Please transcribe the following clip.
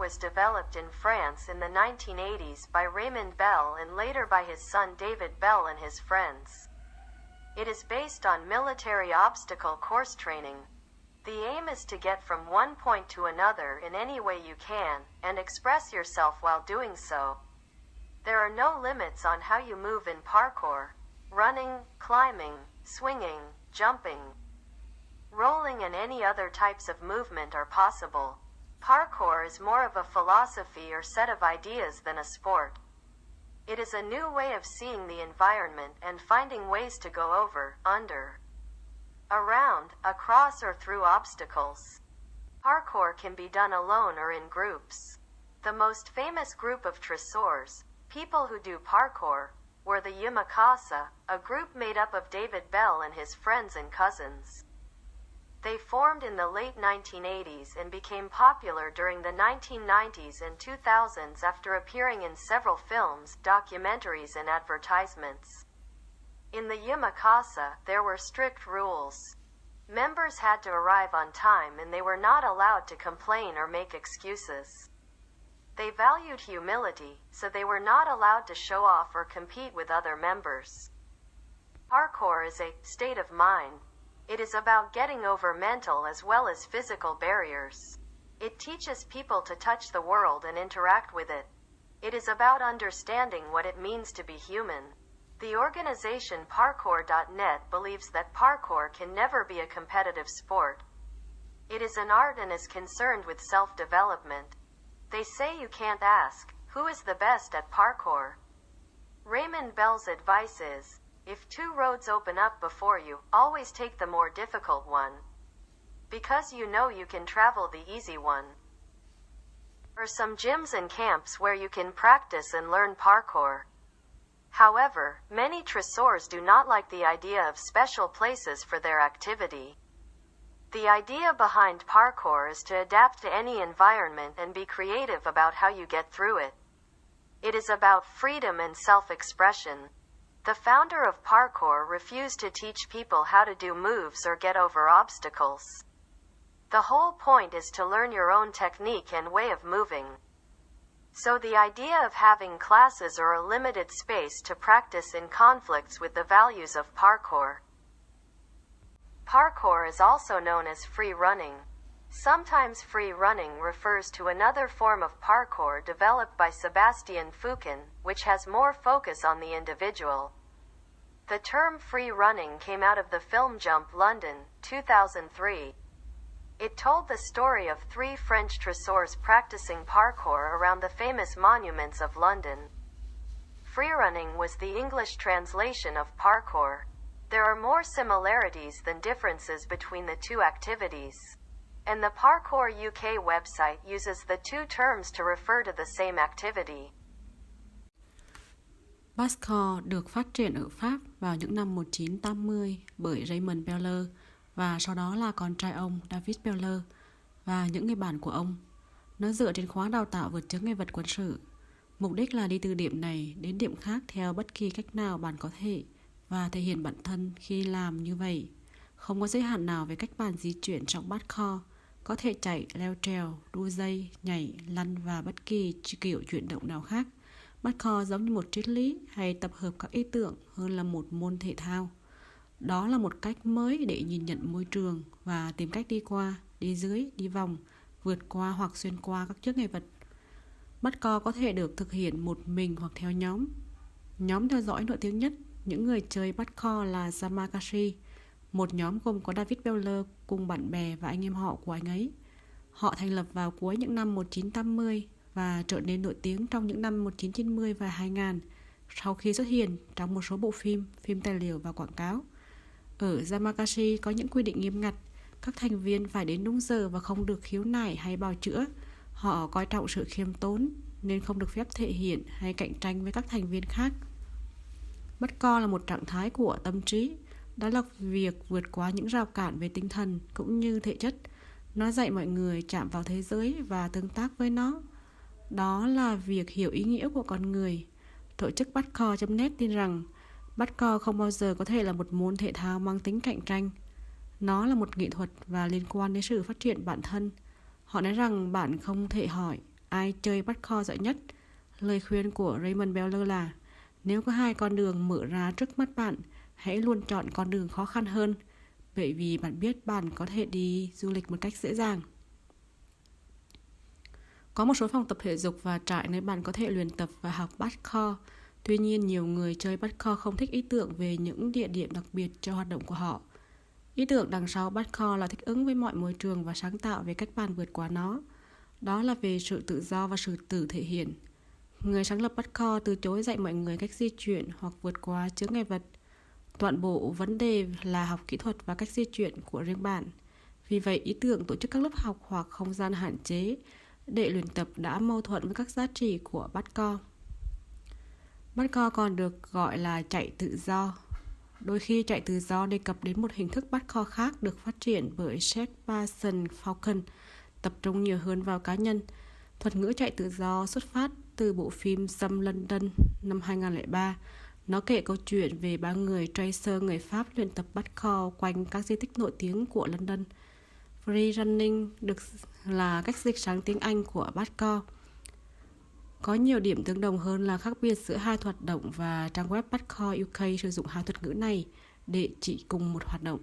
was developed in France in the 1980s by Raymond Bell and later by his son David Bell and his friends. It is based on military obstacle course training. The aim is to get from one point to another in any way you can, and express yourself while doing so. There are no limits on how you move in parkour. Running, climbing, swinging, jumping, rolling and any other types of movement are possible. Parkour is more of a philosophy or set of ideas than a sport. It is a new way of seeing the environment and finding ways to go over, under, around, across or through obstacles. Parkour can be done alone or in groups. The most famous group of traceurs, people who do parkour, were the Yamakasa, a group made up of David Bell and his friends and cousins. They formed in the late 1980s and became popular during the 1990s and 2000s after appearing in several films, documentaries and advertisements. In the Yamakasa, there were strict rules. Members had to arrive on time and they were not allowed to complain or make excuses. They valued humility, so they were not allowed to show off or compete with other members. Parkour is a state of mind. It is about getting over mental as well as physical barriers. It teaches people to touch the world and interact with it. It is about understanding what it means to be human. The organization Parkour.net believes that parkour can never be a competitive sport. It is an art and is concerned with self-development. They say you can't ask, who is the best at parkour? Raymond Bell's advice is, if two roads open up before you, always take the more difficult one. Because you know you can travel the easy one. There are some gyms and camps where you can practice and learn parkour. However, many traceurs do not like the idea of special places for their activity. The idea behind parkour is to adapt to any environment and be creative about how you get through it. It is about freedom and self-expression. The founder of parkour refused to teach people how to do moves or get over obstacles. The whole point is to learn your own technique and way of moving. So the idea of having classes or a limited space to practice in conflicts with the values of parkour. Parkour is also known as free running. Sometimes free running refers to another form of parkour developed by Sebastian Foucan, which has more focus on the individual. The term free running came out of the film Jump London, 2003. It told the story of three French traceurs practicing parkour around the famous monuments of London. Freerunning was the English translation of parkour. There are more similarities than differences between the two activities. And the Parkour UK website uses the two terms to refer to the same activity. Parkour được phát triển ở Pháp vào những năm 1980 bởi Raymond Bell và sau đó là con trai ông David Bell và những người bạn của ông. Nó dựa trên khóa đào tạo vượt chướng ngại vật quân sự. Mục đích là đi từ điểm này đến điểm khác theo bất kỳ cách nào bạn có thể và thể hiện bản thân khi làm như vậy. Không có giới hạn nào về cách bạn di chuyển trong parkour. Có thể chạy, leo trèo, đu dây, nhảy, lăn và bất kỳ kiểu chuyển động nào khác. Parkour giống như một triết lý hay tập hợp các ý tưởng hơn là một môn thể thao. Đó là một cách mới để nhìn nhận môi trường và tìm cách đi qua, đi dưới, đi vòng, vượt qua hoặc xuyên qua các chướng ngại vật. Parkour có thể được thực hiện một mình hoặc theo nhóm. Nhóm theo dõi nổi tiếng nhất những người chơi parkour là Yamakasi, một nhóm gồm có David Bell cùng bạn bè và anh em họ của anh ấy. Họ thành lập vào cuối những năm 1980 và trở nên nổi tiếng trong những năm 1990 và 2000 sau khi xuất hiện trong một số bộ phim, phim tài liệu và quảng cáo. Ở Yamakasi có những quy định nghiêm ngặt, các thành viên phải đến đúng giờ và không được khiếu nại hay bào chữa. Họ coi trọng sự khiêm tốn nên không được phép thể hiện hay cạnh tranh với các thành viên khác. Parkour là một trạng thái của tâm trí, đó là việc vượt qua những rào cản về tinh thần cũng như thể chất. Nó dạy mọi người chạm vào thế giới và tương tác với nó. Đó là việc hiểu ý nghĩa của con người. Tổ chức Parkour.net tin rằng Parkour không bao giờ có thể là một môn thể thao mang tính cạnh tranh. Nó là một nghệ thuật và liên quan đến sự phát triển bản thân. Họ nói rằng bạn không thể hỏi ai chơi Parkour giỏi nhất. Lời khuyên của Raymond Beller là nếu có 2 con đường mở ra trước mắt bạn, hãy luôn chọn con đường khó khăn hơn, bởi vì bạn biết bạn có thể đi du lịch một cách dễ dàng. Có một số phòng tập thể dục và trại nơi bạn có thể luyện tập và học Parkour. Tuy nhiên, nhiều người chơi Parkour không thích ý tưởng về những địa điểm đặc biệt cho hoạt động của họ. Ý tưởng đằng sau Parkour là thích ứng với mọi môi trường và sáng tạo về cách bạn vượt qua nó. Đó là về sự tự do và sự tự thể hiện. Người sáng lập Parkour từ chối dạy mọi người cách di chuyển hoặc vượt qua chướng ngại vật. Toàn bộ vấn đề là học kỹ thuật và cách di chuyển của riêng bạn. Vì vậy, ý tưởng tổ chức các lớp học hoặc không gian hạn chế để luyện tập đã mâu thuẫn với các giá trị của Parkour. Parkour còn được gọi là chạy tự do. Đôi khi chạy tự do đề cập đến một hình thức Parkour khác được phát triển bởi Seth Parsons Falcon, tập trung nhiều hơn vào cá nhân. Thuật ngữ chạy tự do xuất phát từ bộ phim Xâm London năm 2003. Nó kể câu chuyện về 3 người tracer người Pháp luyện tập Parkour quanh các di tích nổi tiếng của London. Free running được là cách dịch sang tiếng Anh của Parkour. Có nhiều điểm tương đồng hơn là khác biệt giữa hai hoạt động và trang web Parkour UK sử dụng hai thuật ngữ này để chỉ cùng một hoạt động.